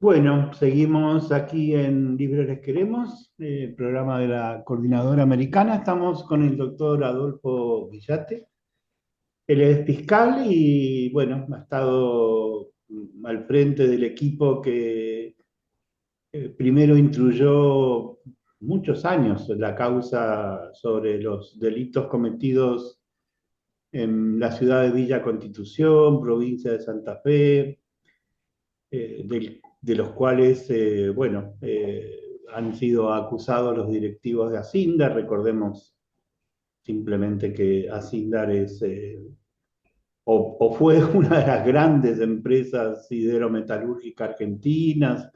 Bueno, seguimos aquí en Libre Les Queremos, programa de la Coordinadora Americana. Estamos con el doctor Adolfo Villate. Él es fiscal y, bueno, ha estado al frente del equipo que primero instruyó muchos años la causa sobre los delitos cometidos en la ciudad de Villa Constitución, provincia de Santa Fe, de los cuales, bueno, han sido acusados los directivos de Asindar. Recordemos simplemente que Asindar es, o fue una de las grandes empresas siderometalúrgicas argentinas,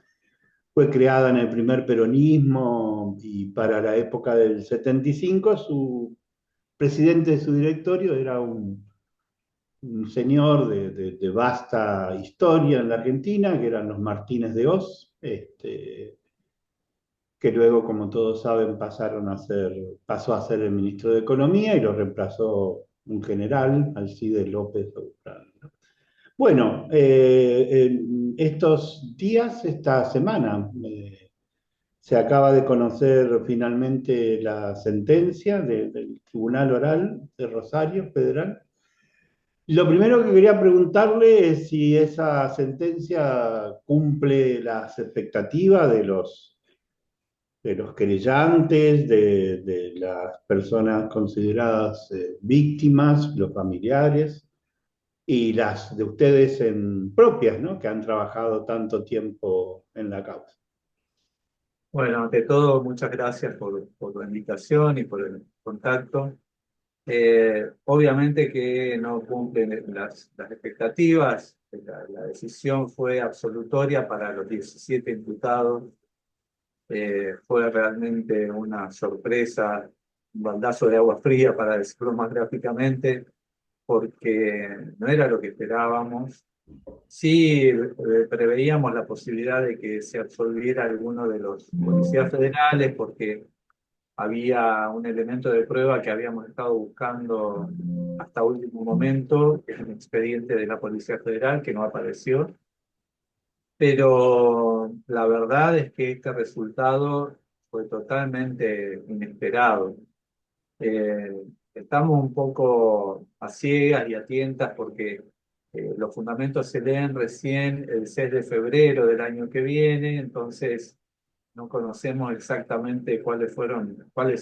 fue creada en el primer peronismo y para la época del 75 su presidente de su directorio era un señor de vasta historia en la Argentina, que eran los Martínez de Oz, que luego, como todos saben, pasó a ser el ministro de Economía y lo reemplazó un general, Alcides López Beltrán, ¿no? Bueno, en estos días, esta semana, se acaba de conocer finalmente la sentencia del Tribunal Oral de Rosario Federal. Lo primero que quería preguntarle es si esa sentencia cumple las expectativas de los querellantes, de las personas consideradas víctimas, los familiares, y las de ustedes propias, ¿no? Que han trabajado tanto tiempo en la causa. Bueno, ante todo, muchas gracias por la invitación y por el contacto. Obviamente que no cumplen las expectativas. La decisión fue absolutoria para los 17 imputados. Fue realmente una sorpresa, un baldazo de agua fría, para decirlo más gráficamente, porque no era lo que esperábamos. Sí, preveíamos la posibilidad de que se absolviera alguno de los policías federales porque había un elemento de prueba que habíamos estado buscando hasta último momento, que es un expediente de la Policía Federal que no apareció. Pero la verdad es que este resultado fue totalmente inesperado. Eh, Estamos un poco a ciegas y a tientas porque los fundamentos se leen recién el 6 de febrero del año que viene, entonces no conocemos exactamente cuáles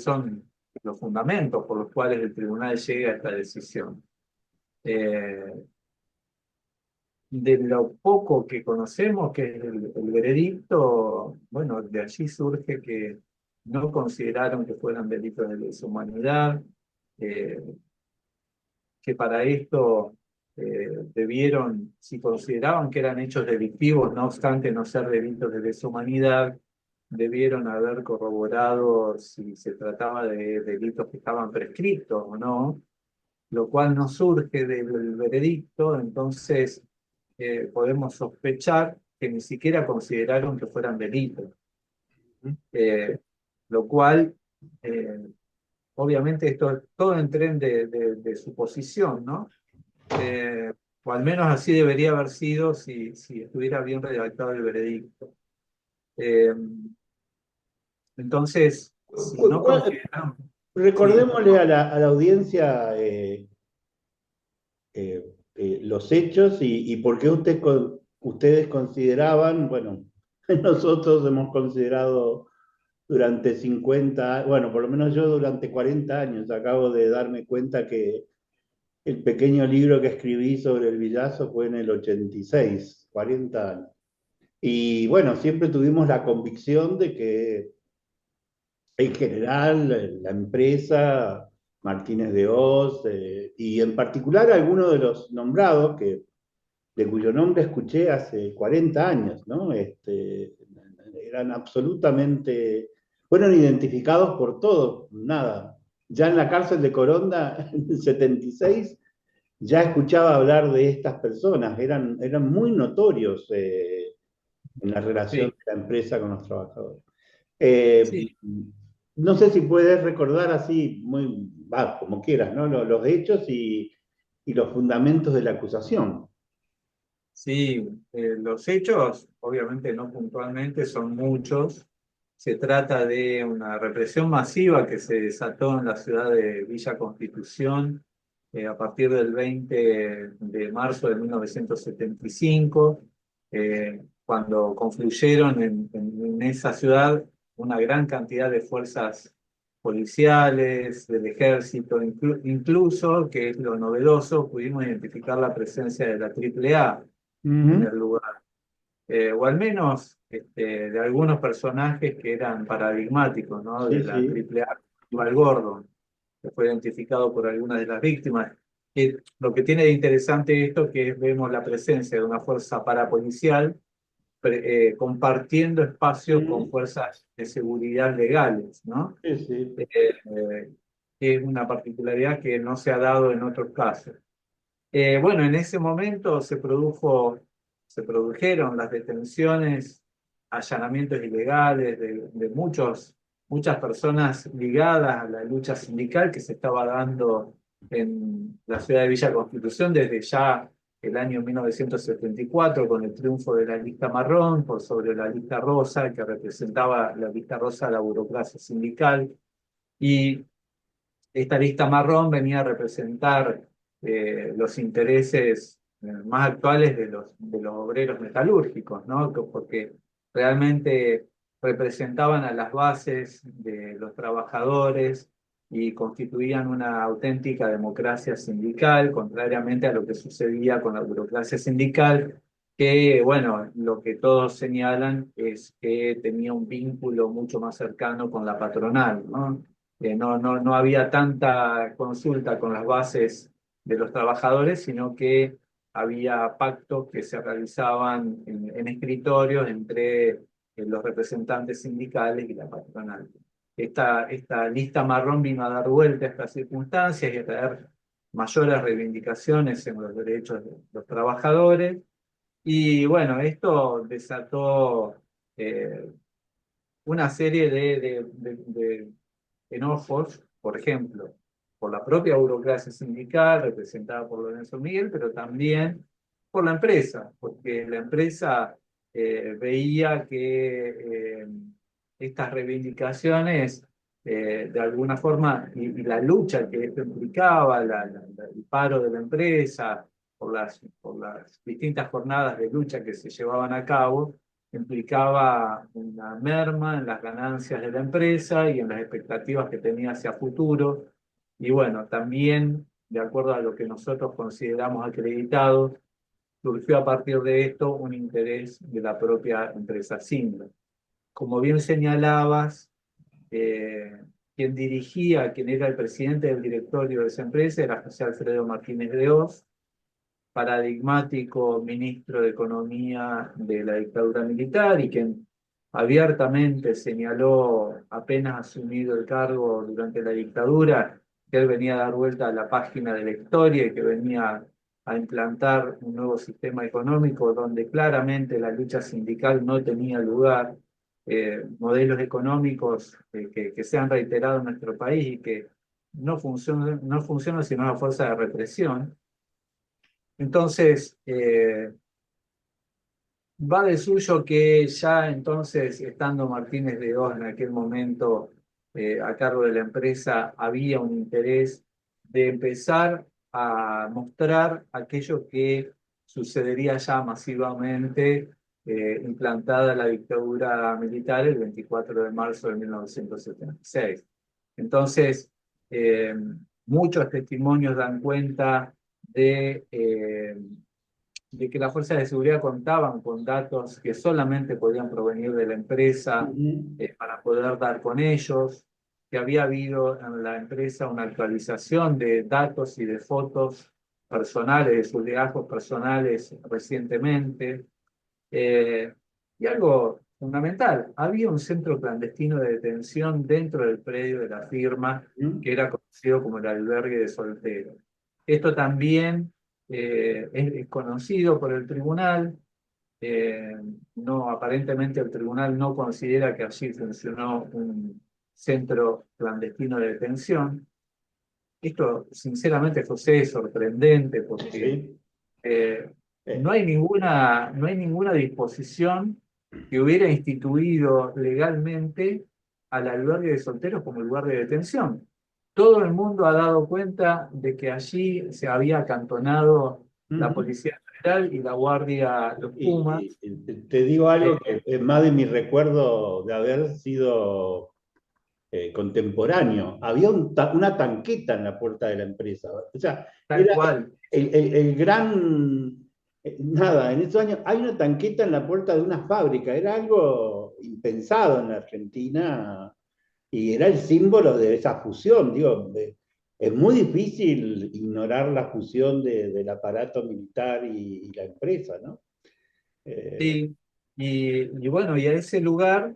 son los fundamentos por los cuales el tribunal llega a esta decisión. Eh, de lo poco que conocemos, que es el veredicto, bueno, de allí surge que no consideraron que fueran delitos de lesa humanidad, eh, que para esto debieron, si consideraban que eran hechos delictivos, no obstante no ser delitos de lesa humanidad, debieron haber corroborado si se trataba de delitos que estaban prescritos o no, lo cual no surge del veredicto. Entonces podemos sospechar que ni siquiera consideraron que fueran delitos, eh, lo cual, eh, obviamente, esto todo en tren de suposición, ¿no? Eh, o al menos así debería haber sido si estuviera bien redactado el veredicto. Eh, entonces, si Cu- no cu- consideran, sí, Recordémosle a la audiencia los hechos y por qué ustedes consideraban, bueno, nosotros hemos considerado durante 50, bueno, por lo menos yo durante 40 años, acabo de darme cuenta que el pequeño libro que escribí sobre el Villazo fue en el 86, 40 años. Y bueno, siempre tuvimos la convicción de que en general la empresa, Martínez de Oz, y en particular algunos de los nombrados, de cuyo nombre escuché hace 40 años, ¿no? Eran absolutamente, fueron identificados por todos, nada. Ya en la cárcel de Coronda, en el 76, ya escuchaba hablar de estas personas, eran muy notorios en la relación sí, de la empresa con los trabajadores. Eh, sí. no sé si puedes recordar así, como quieras, ¿no? Los hechos y los fundamentos de la acusación. Sí, los hechos, obviamente no puntualmente, son muchos. Se trata de una represión masiva que se desató en la ciudad de Villa Constitución a partir del 20 de marzo de 1975, cuando confluyeron en esa ciudad una gran cantidad de fuerzas policiales, del ejército, incluso, que es lo novedoso, pudimos identificar la presencia de la AAA en el Ujú. lugar, o al menos de algunos personajes que eran paradigmáticos, ¿no? Sí, De la sí. AAA, Val Gordon, que fue identificado por algunas de las víctimas. Lo que tiene de interesante esto que vemos la presencia de una fuerza parapolicial compartiendo espacio con Ujú. fuerzas de seguridad legales, ¿no? Sí, sí. Que es una particularidad que no se ha dado en otros casos. Bueno, en ese momento se produjeron las detenciones, allanamientos ilegales de muchas personas ligadas a la lucha sindical que se estaba dando en la ciudad de Villa Constitución desde ya el año 1974 con el triunfo de la lista marrón por sobre la lista rosa, que representaba la lista rosa a la burocracia sindical. Y esta lista marrón venía a representar los intereses más actuales de los obreros metalúrgicos, ¿no? Porque realmente representaban a las bases de los trabajadores y constituían una auténtica democracia sindical, contrariamente a lo que sucedía con la burocracia sindical, que, bueno, lo que todos señalan es que tenía un vínculo mucho más cercano con la patronal, ¿no? No había tanta consulta con las bases de los trabajadores, sino que había pactos que se realizaban en escritorios entre los representantes sindicales y la patronal. Esta lista marrón vino a dar vuelta a estas circunstancias y a traer mayores reivindicaciones en los derechos de los trabajadores. Y bueno, esto desató eh, una serie de enojos, por ejemplo, por la propia burocracia sindical representada por Lorenzo Miguel, pero también por la empresa, porque la empresa veía que estas reivindicaciones, de alguna forma, y la lucha que esto implicaba, el paro de la empresa, por las distintas jornadas de lucha que se llevaban a cabo, implicaba una merma en las ganancias de la empresa y en las expectativas que tenía hacia futuro. Y bueno, también, de acuerdo a lo que nosotros consideramos acreditado, surgió a partir de esto un interés de la propia empresa Sindra. Como bien señalabas, quien era el presidente del directorio de esa empresa era José Alfredo Martínez de Hoz, paradigmático ministro de Economía de la dictadura militar y quien abiertamente señaló, apenas asumido el cargo durante la dictadura, que él venía a dar vuelta a la página de la historia y que venía a implantar un nuevo sistema económico donde claramente la lucha sindical no tenía lugar, modelos económicos que se han reiterado en nuestro país y que no funcionan sino a fuerza de represión. Entonces, va de suyo que ya entonces, estando Martínez de Oz en aquel momento a cargo de la empresa, había un interés de empezar a mostrar aquello que sucedería ya masivamente implantada la dictadura militar el 24 de marzo de 1976. Entonces, eh, muchos testimonios dan cuenta de que las fuerzas de seguridad contaban con datos que solamente podían provenir de la empresa Ujú. para poder dar con ellos, que había habido en la empresa una actualización de datos y de fotos personales, de sus legajos personales recientemente. Eh, y algo fundamental, había un centro clandestino de detención dentro del predio de la firma Ujú. que era conocido como el albergue de solteros. Esto también es conocido por el tribunal. eh, no, aparentemente el tribunal no considera que allí funcionó un centro clandestino de detención. Esto, sinceramente, José, es sorprendente Sí, porque sí. Eh, no hay ninguna disposición que hubiera instituido legalmente al albergue de solteros como lugar de detención. Todo el mundo ha dado cuenta de que allí se había acantonado la Ujú. Policía Federal y la Guardia Los Pumas. Te digo algo Eh, que es más de mi recuerdo de haber sido contemporáneo. Había una tanqueta en la puerta de la empresa. O sea, Tal era cual. el gran... Nada, en esos años hay una tanqueta en la puerta de una fábrica. Era algo impensado en la Argentina y era el símbolo de esa fusión. Digo, es muy difícil ignorar la fusión del aparato militar y la empresa, ¿no? Eh, Sí, y bueno, y a ese lugar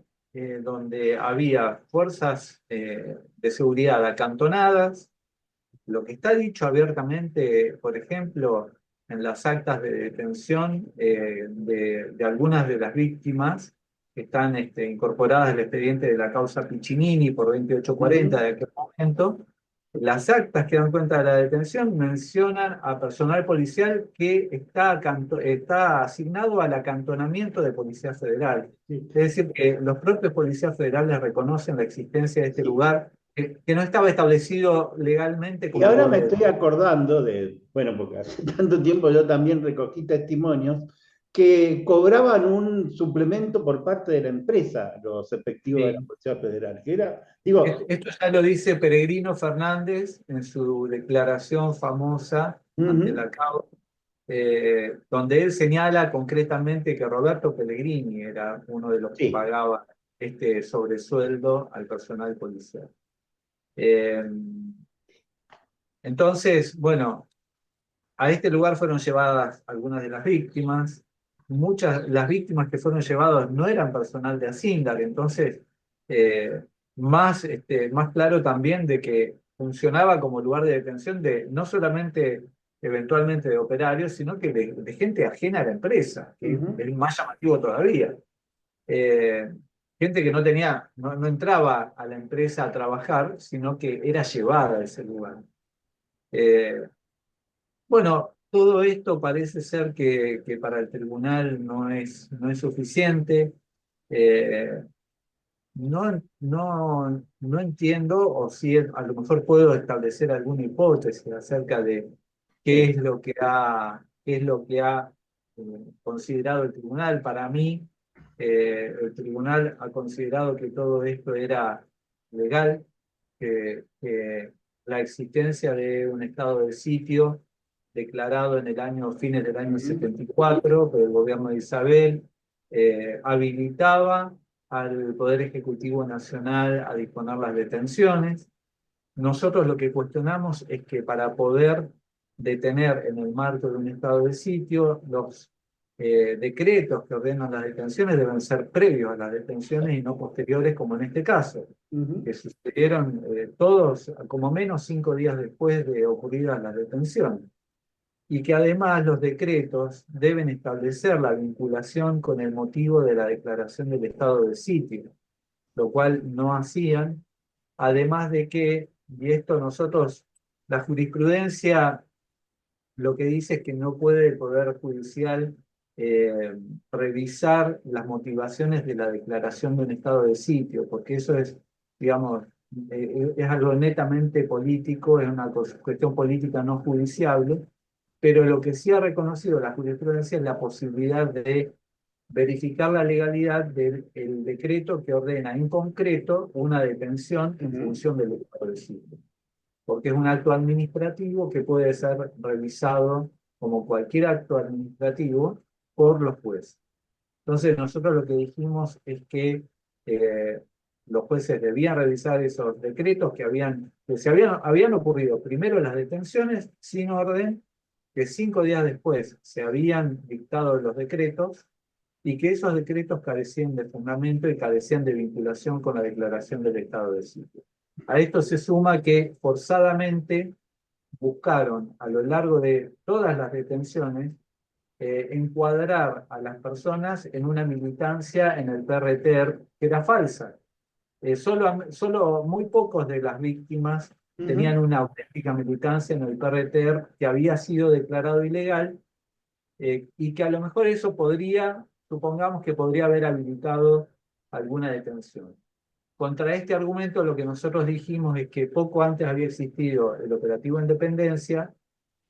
donde había fuerzas de seguridad acantonadas, lo que está dicho abiertamente, por ejemplo, en las actas de detención de algunas de las víctimas que están incorporadas al expediente de la causa Piccinini por 2840 ujú. de aquel momento, las actas que dan cuenta de la detención mencionan a personal policial que está asignado al acantonamiento de Policía Federal. Sí. Es decir, que los propios policías federales reconocen la existencia de este Sí. lugar que no estaba establecido legalmente Y como ahora lugar me de... estoy acordando de, bueno, porque hace tanto tiempo yo también recogí testimonios que cobraban un suplemento por parte de la empresa, los efectivos de la Sí. Policía Federal, que era, digo, Esto ya lo dice Peregrino Fernández en su declaración famosa ante ujú, la CAO, donde él señala concretamente que Roberto Pellegrini era uno de los que sí, pagaba este sobresueldo al personal policial. Eh, entonces, bueno, a este lugar fueron llevadas algunas de las víctimas. Muchas, las víctimas que fueron llevadas no eran personal de Asindar, entonces más claro también de que funcionaba como lugar de detención de no solamente eventualmente de operarios, sino que de gente ajena a la empresa, que ujú, es más llamativo todavía. Eh, gente que no entraba a la empresa a trabajar, sino que era llevada a ese lugar. Eh, bueno, todo esto parece ser que para el tribunal no es suficiente. Eh, no entiendo, o si a lo mejor puedo establecer alguna hipótesis acerca de sí, qué es lo que ha considerado el tribunal. Para mí, el tribunal ha considerado que todo esto era legal, que la existencia de un estado de sitio declarado en el año, fines del año ujú, 74 por el gobierno de Isabel, habilitaba al Poder Ejecutivo Nacional a disponer las detenciones. Nosotros lo que cuestionamos es que para poder detener en el marco de un estado de sitio, los decretos que ordenan las detenciones deben ser previos a las detenciones y no posteriores, como en este caso, ujú, que sucedieron todos como menos 5 días después de ocurridas las detenciones. Y que además los decretos deben establecer la vinculación con el motivo de la declaración del estado de sitio, lo cual no hacían. Además de que, y esto nosotros, la jurisprudencia lo que dice es que no puede el Poder Judicial revisar las motivaciones de la declaración de un estado de sitio, porque eso es, digamos, es algo netamente político, es una cuestión política no judiciable, pero lo que sí ha reconocido la jurisprudencia es la posibilidad de verificar la legalidad del el decreto que ordena en concreto una detención en ujú. función del estado de sitio, porque es un acto administrativo que puede ser revisado como cualquier acto administrativo por los jueces. Entonces nosotros lo que dijimos es que eh, los jueces debían revisar esos decretos habían ocurrido primero las detenciones sin orden, que 5 días después se habían dictado los decretos y que esos decretos carecían de fundamento y carecían de vinculación con la declaración del estado de sitio. A esto se suma que forzadamente buscaron a lo largo de todas las detenciones encuadrar a las personas en una militancia en el PRTER que era falsa. Solo muy pocos de las víctimas Ujú. tenían una auténtica militancia en el PRTER que había sido declarado ilegal y que a lo mejor eso podría, supongamos que podría haber habilitado alguna detención. Contra este argumento lo que nosotros dijimos es que poco antes había existido el operativo Independencia,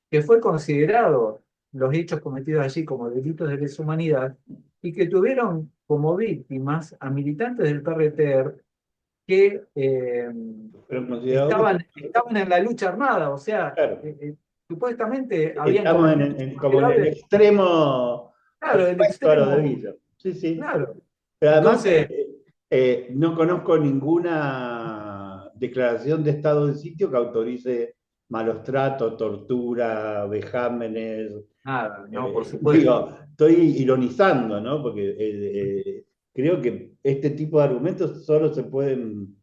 que fue considerado los hechos cometidos allí como delitos de lesa humanidad y que tuvieron como víctimas a militantes del PRT que Pero considerado, estaban en la lucha armada, o sea, claro, supuestamente habían estamos cometido hechos como en el graves, extremo claro, el opuesto a lo extremo, debido. Sí, sí. claro. Pero además, Entonces, no conozco ninguna declaración de estado de sitio que autorice malos tratos, tortura, vejámenes. nada, no, por supuesto. Digo, estoy ironizando, ¿no? Porque creo que este tipo de argumentos solo se pueden,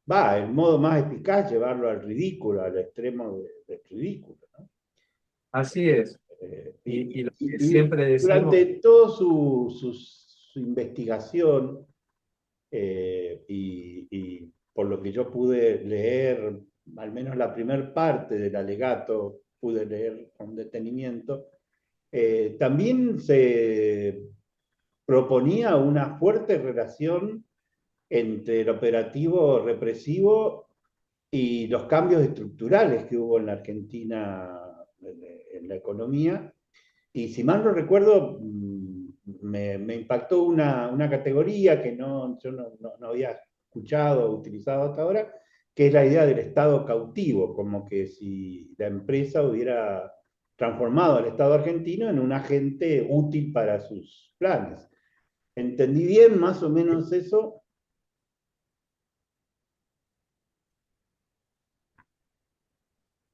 el modo más eficaz, llevarlo al ridículo, al extremo del ridículo, ¿no? Así es. Y lo que siempre Y decimos, durante toda su investigación, y por lo que yo pude leer, al menos la primera parte del alegato, pude leer con detenimiento, también se proponía una fuerte relación entre el operativo represivo y los cambios estructurales que hubo en la Argentina en la economía. Y si mal no recuerdo, me impactó una categoría que yo no había escuchado o utilizado hasta ahora, que es la idea del Estado cautivo, como que si la empresa hubiera transformado al Estado argentino en un agente útil para sus planes. ¿Entendí bien más o menos eso?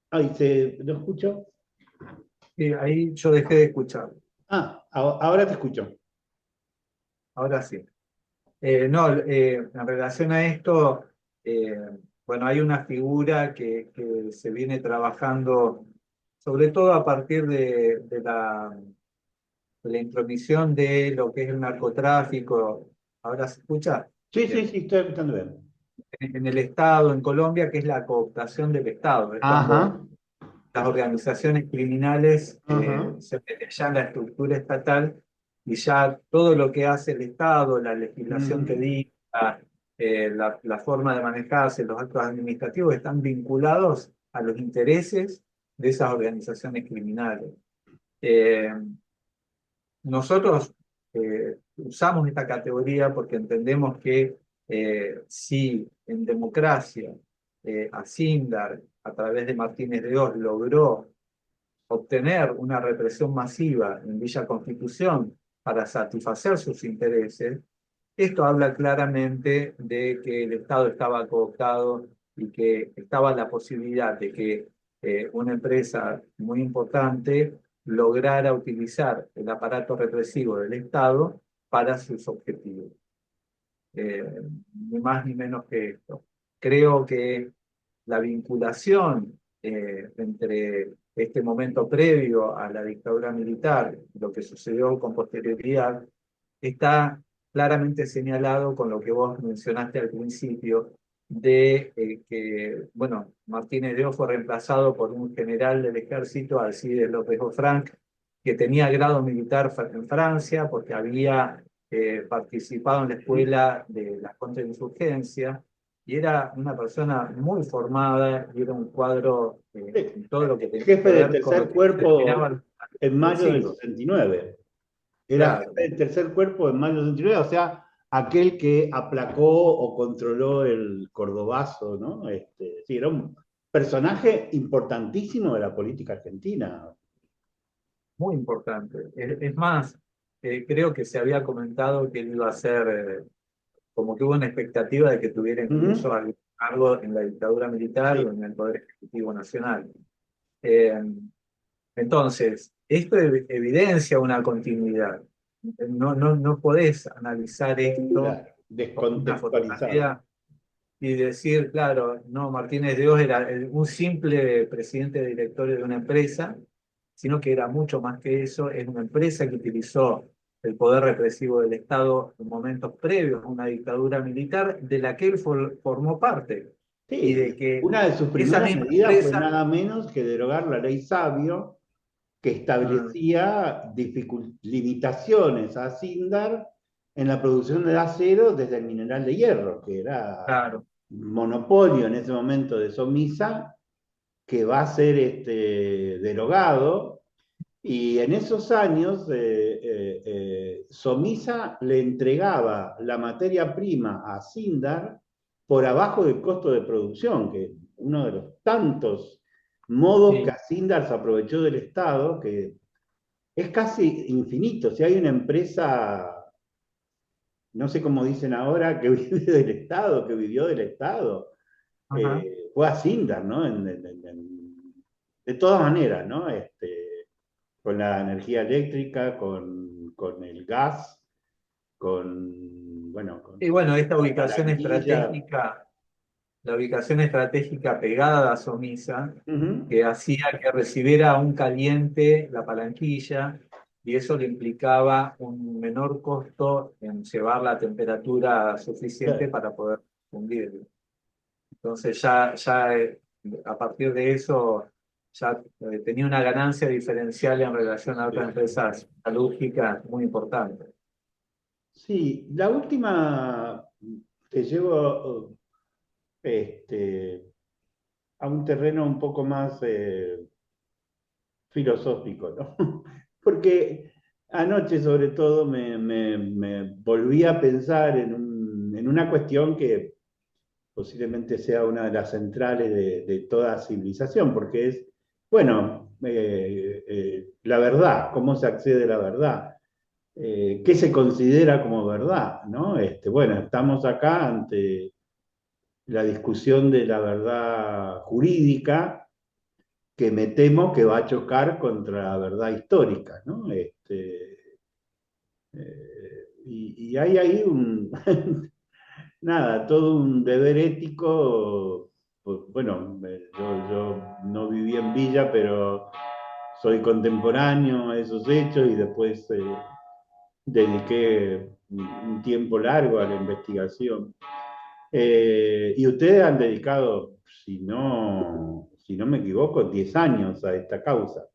Ay, ¿lo escucho? ahí yo dejé de escuchar, Ahora te escucho. ahora sí. No, en relación a esto, eh, bueno, hay una figura que se viene trabajando, sobre todo a partir de la intromisión de lo que es el narcotráfico. ¿Ahora se escucha? Sí, sí, Bien. sí, estoy escuchando bien. En el Estado, en Colombia, que es la cooptación del Estado. Es cuando Ajá, las organizaciones criminales ajá. se meten ya en la estructura estatal y ya todo lo que hace el Estado, la legislación que Ujú. dicta, la forma de manejarse, los actos administrativos están vinculados a los intereses de esas organizaciones criminales. Eh, Nosotros usamos esta categoría porque entendemos que si en democracia Asíndar, a través de Martínez de Oz, logró obtener una represión masiva en Villa Constitución para satisfacer sus intereses, esto habla claramente de que el Estado estaba cooptado y que estaba la posibilidad de que una empresa muy importante lograra utilizar el aparato represivo del Estado para sus objetivos. Ni más ni menos que esto. Creo que la vinculación entre este momento previo a la dictadura militar y lo que sucedió con posterioridad está claramente señalado con lo que vos mencionaste al principio, de que, bueno, Martínez de Oz fue reemplazado por un general del ejército, Alcides López Ofranc, que tenía grado militar en Francia porque había participado en la escuela de la contrainsurgencia y era una persona muy formada y era un cuadro en todo lo que tenía que Jefe del ver con lo tercer que cuerpo determinaba en el mayo del siglo. 69. Era Claro, jefe del tercer cuerpo en mayo del 69, o sea, aquel que aplacó o controló el Cordobazo, ¿no? Sí, era un personaje importantísimo de la política argentina. muy importante. Es más, creo que se había comentado que él iba a ser, como que hubo una expectativa de que tuviera incluso Ujú. algún cargo en la dictadura militar Sí, o en el Poder Ejecutivo Nacional. Eh, entonces, esto evidencia una continuidad. No podés analizar esto claro, con una descontextualizado. fotografía y decir, claro, no, Martínez de Oz era un simple presidente directorio de una empresa, sino que era mucho más que eso, es una empresa que utilizó el poder represivo del Estado en momentos previos a una dictadura militar de la que él formó parte, y de Sí, que una de sus esa primeras misma medidas fue empresa, nada menos que derogar la ley Sabio, que Ah, establecía limitaciones a Sindar en la producción de acero desde el mineral de hierro, que era claro, monopolio en ese momento de Somisa, que va a ser derogado. Y en esos años, Somisa le entregaba la materia prima a Sindar por abajo del costo de producción, que uno de los tantos modos que sí, a Sindar se aprovechó del Estado, que es casi infinito. Si hay una empresa, no sé cómo dicen ahora, que vive del Estado, que vivió del Estado, ajá. fue a Sindar, ¿no? De todas maneras, ¿no? Con la energía eléctrica, con el gas, bueno, con Y bueno, esta la ubicación palanquilla. estratégica, la ubicación estratégica pegada a Somisa, Ujú. que hacía que recibiera un caliente la palanquilla, y eso le implicaba un menor costo en llevar la temperatura suficiente Claro, para poder fundirlo. Entonces a partir de eso ya tenía una ganancia diferencial en relación a otras sí. empresas metalúrgicas muy importante. Sí, la última te llevo a un terreno un poco más filosófico, ¿no? Porque anoche sobre todo me volví a pensar en una cuestión que posiblemente sea una de las centrales de toda civilización, porque es, bueno, la verdad, cómo se accede a la verdad, qué se considera como verdad, ¿no? Bueno, estamos acá ante la discusión de la verdad jurídica, que me temo que va a chocar contra la verdad histórica, ¿no? Y hay ahí nada, todo un deber ético. Pues, bueno, yo no viví en Villa, pero soy contemporáneo a esos hechos y después dediqué un tiempo largo a la investigación. Y ustedes han dedicado, si no me equivoco, 10 años a esta causa.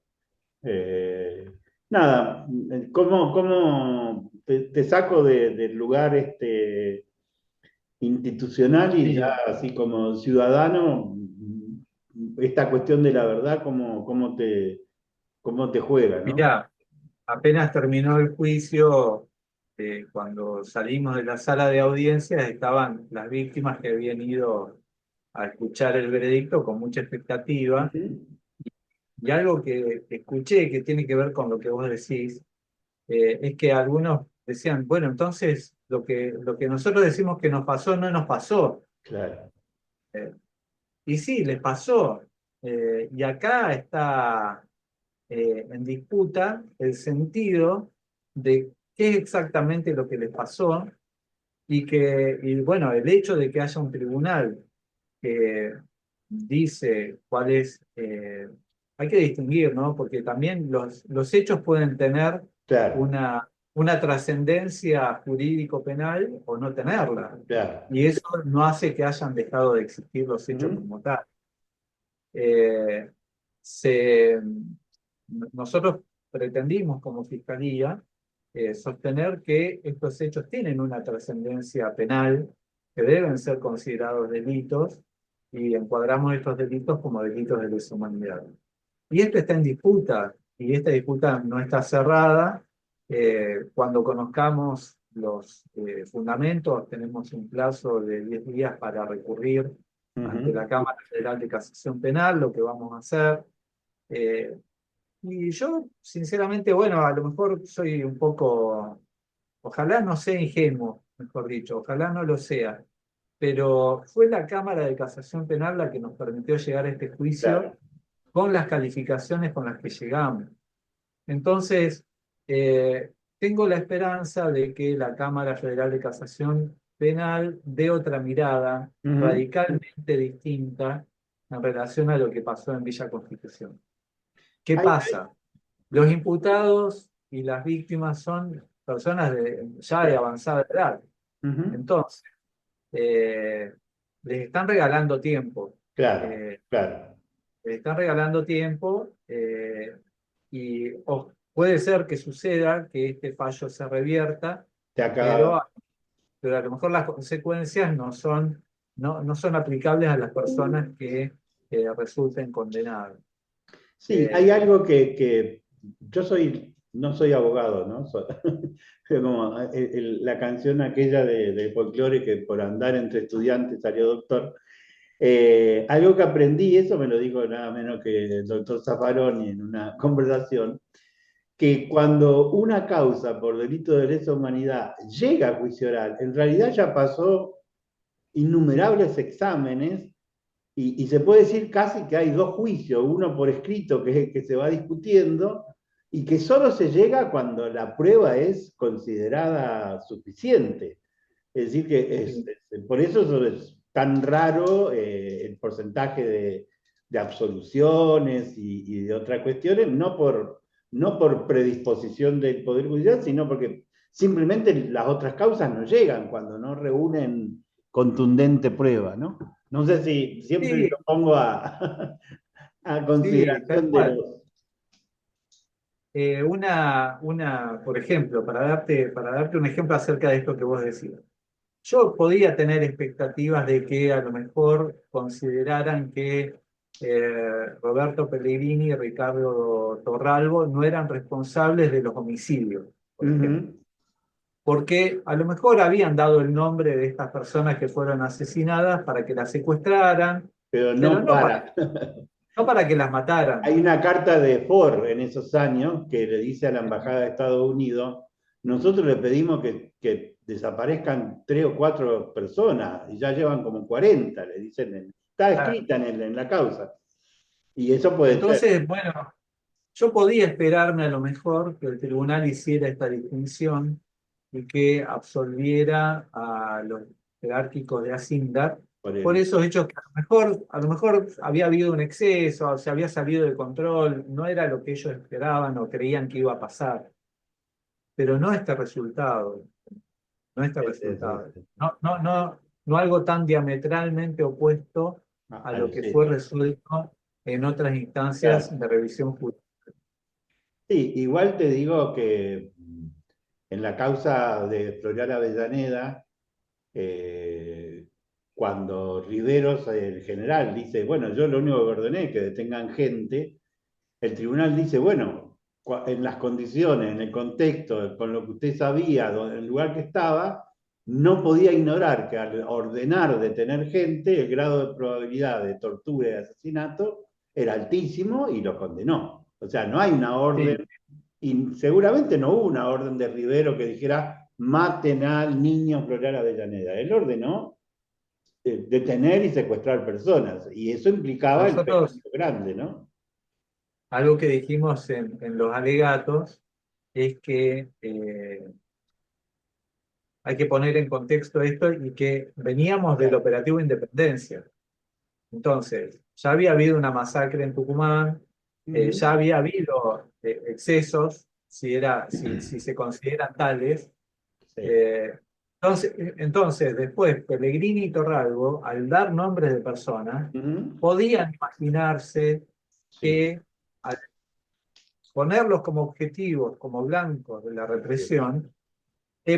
Eh, Nada, ¿cómo te saco del lugar institucional y ya Sí, así como ciudadano, esta cuestión de la verdad, cómo te juega, ¿no? mira, apenas terminó el juicio, cuando salimos de la sala de audiencias, estaban las víctimas que habían ido a escuchar el veredicto con mucha expectativa. Ujú. Y algo que escuché que tiene que ver con lo que vos decís, es que algunos decían, bueno, entonces lo que nosotros decimos que nos pasó no nos pasó. Claro, Eh, y sí, les pasó. Y acá está en disputa el sentido de qué es exactamente lo que les pasó, y bueno, el hecho de que haya un tribunal que dice cuál es, hay que distinguir, ¿no? Porque también los hechos pueden tener claro, una trascendencia jurídico-penal o no tenerla. claro. Y eso no hace que hayan dejado de existir los hechos Ujú. como tal. Eh, se, Nosotros pretendimos como Fiscalía sostener que estos hechos tienen una trascendencia penal, que deben ser considerados delitos, y encuadramos estos delitos como delitos de lesa humanidad. Y esto está en disputa, y esta disputa no está cerrada. Cuando conozcamos los fundamentos, tenemos un plazo de 10 días para recurrir ante la Ujú. Cámara Federal de Casación Penal, lo que vamos a hacer. Eh, y yo, sinceramente, bueno, a lo mejor soy un poco, ojalá no sea ingenuo, mejor dicho, ojalá no lo sea, pero fue la Cámara de Casación Penal la que nos permitió llegar a este juicio Claro, con las calificaciones con las que llegamos. Entonces, tengo la esperanza de que la Cámara Federal de Casación Penal dé otra mirada ujú. radicalmente distinta en relación a lo que pasó en Villa Constitución. ¿Qué Hay- pasa? Los imputados y las víctimas son personas ya de claro, avanzada edad. ujú. Entonces, eh, les están regalando tiempo. Claro, Eh, claro. Les están regalando tiempo, puede ser que suceda que este fallo se revierta, Se acaba. pero, pero a lo mejor las consecuencias no son aplicables a las personas que resulten condenadas. Sí, hay Eh, algo que yo no soy abogado, ¿no? Como la canción aquella de folclore que por andar entre estudiantes salió doctor. Algo que aprendí, eso me lo dijo nada menos que el doctor Zaffaroni en una conversación, que cuando una causa por delito de lesa humanidad llega a juicio oral, en realidad ya pasó innumerables exámenes y se puede decir casi que hay dos juicios, uno por escrito que se va discutiendo y que solo se llega cuando la prueba es considerada suficiente. Es decir, que por eso es tan raro el porcentaje de absoluciones y de otras cuestiones, no por predisposición del Poder Judicial, sino porque simplemente las otras causas no llegan cuando no reúnen contundente prueba, ¿no? No sé si siempre sí, lo pongo a sí, tal consideración de cual. los... Por ejemplo, para darte un ejemplo acerca de esto que vos decías. Yo podía tener expectativas de que a lo mejor consideraran que Roberto Pellegrini y Ricardo Torralbo no eran responsables de los homicidios, por ejemplo. Ujú, Porque a lo mejor habían dado el nombre de estas personas que fueron asesinadas para que las secuestraran, pero pero no no para, para. no para que las mataran. Hay una carta de Ford en esos años que le dice a la Embajada de Estados Unidos, nosotros le pedimos que desaparezcan 3 o 4 personas y ya llevan como 40, le dicen, está Claro. escrita en la causa. Y eso puede ser. Entonces, bueno, yo podía esperarme a lo mejor que el tribunal hiciera esta distinción y que absolviera a los jerárquicos de Hacienda Por por el, esos hechos que a lo mejor había habido un exceso, se había salido de control, no era lo que ellos esperaban o creían que iba a pasar, pero no este resultado, no este resultado. No, no, no, no algo tan diametralmente opuesto a lo al que fue hecho. resuelto en otras instancias Claro. de revisión judicial. Sí, igual te digo que en la causa de Floreal Avellaneda, eh, cuando Riveros, el general, dice, bueno, yo lo único que ordené es que detengan gente, el tribunal dice, bueno, en las condiciones, en el contexto, con lo que usted sabía, en el lugar que estaba, no podía ignorar que al ordenar detener gente, el grado de probabilidad de tortura y de asesinato era altísimo y lo condenó. O sea, no hay una orden, Sí. y seguramente no hubo una orden de Rivero que dijera maten al niño Floral Avellaneda. Él ordenó detener y secuestrar personas, y eso implicaba el Nosotros, peligro grande, ¿no? algo que dijimos en los alegatos es que hay que poner en contexto esto y que veníamos del Claro. operativo Independencia. Entonces, ya había habido una masacre en Tucumán, ya Ujú. había habido excesos, si se consideran tales. Sí. eh, entonces, después, Pellegrini y Torralbo, al dar nombres de personas, Ujú. podían imaginarse Sí. que al ponerlos como objetivos, como blancos de la Sí. represión,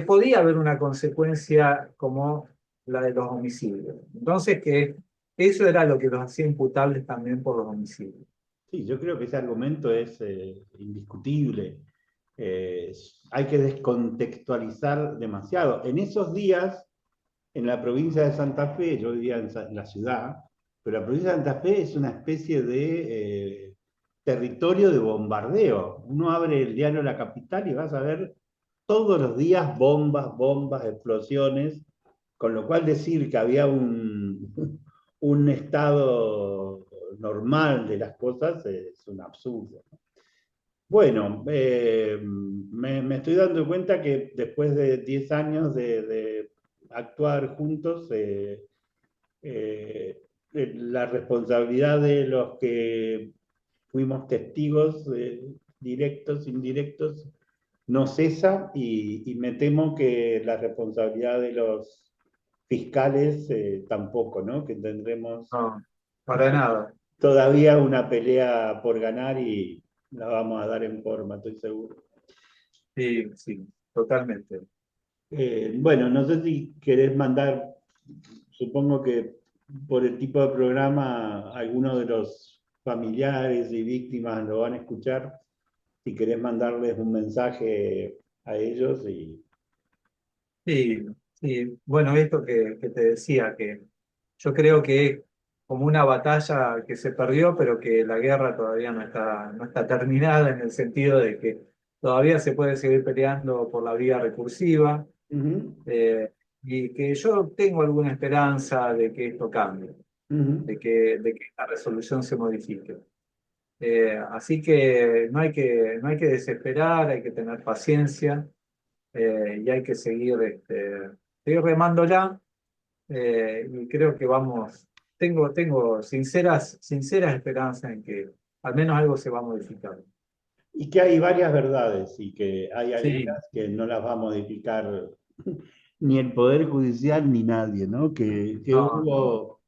podía haber una consecuencia como la de los homicidios. Entonces, que eso era lo que los hacía imputables también por los homicidios. Sí, yo creo que ese argumento es indiscutible. Hay que descontextualizar demasiado. En esos días, en la provincia de Santa Fe, yo vivía en la ciudad, pero la provincia de Santa Fe es una especie de territorio de bombardeo. Uno abre el diario La Capital y vas a ver todos los días bombas, bombas, explosiones, con lo cual decir que había un estado normal de las cosas es un absurdo. Bueno, me estoy dando cuenta que después de 10 años de actuar juntos, la responsabilidad de los que fuimos testigos directos, indirectos, no cesa y me temo que la responsabilidad de los fiscales tampoco, ¿no? Que tendremos No, para nada. todavía una pelea por ganar la vamos a dar en forma, estoy seguro. Sí, sí, totalmente. Bueno, no sé si querés mandar, supongo que por el tipo de programa, algunos de los familiares y víctimas lo van a escuchar. Si querés mandarles un mensaje a ellos y... Sí, sí. Bueno, esto que te decía, que yo creo que es como una batalla que se perdió, pero que la guerra todavía no está terminada en el sentido de que todavía se puede seguir peleando por la vía recursiva, Ujú, eh, y que yo tengo alguna esperanza de que esto cambie, ujú, de que la resolución se modifique. Así que no hay que desesperar, hay que tener paciencia, y hay que seguir, seguir remándola, y creo que tengo sinceras esperanzas en que al menos algo se va a modificar. y que hay varias verdades y que hay Sí, algunas que no las va a modificar ni el Poder Judicial ni nadie, ¿no? Que no, no. hubo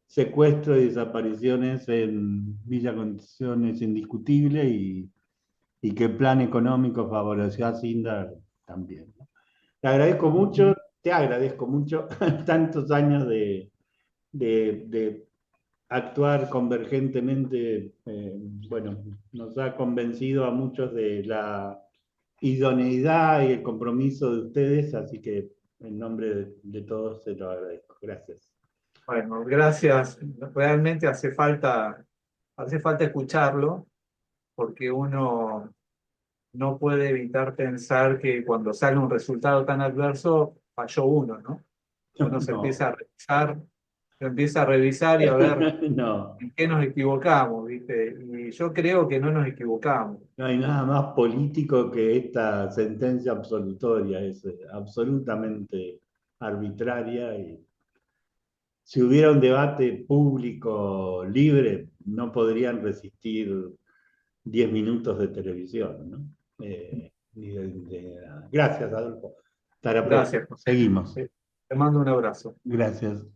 secuestro y desapariciones en Villa Concepción es indiscutible y que el plan económico favoreció a Sindar también, ¿no? Te agradezco mucho, te agradezco mucho tantos años de actuar convergentemente. Bueno, nos ha convencido a muchos de la idoneidad y el compromiso de ustedes, así que en nombre de todos se lo agradezco. Gracias. Bueno, gracias. Realmente hace falta escucharlo, porque uno no puede evitar pensar que cuando sale un resultado tan adverso, falló uno, ¿no? Uno se No, empieza a revisar y a ver no, en qué nos equivocamos, ¿viste? Y yo creo que no nos equivocamos. no hay nada más político que esta sentencia absolutoria, es absolutamente arbitraria y si hubiera un debate público libre, no podrían resistir 10 minutos de televisión, ¿no? Gracias, Adolfo. Hasta la próxima. Gracias, José. Seguimos. Te mando un abrazo. Gracias.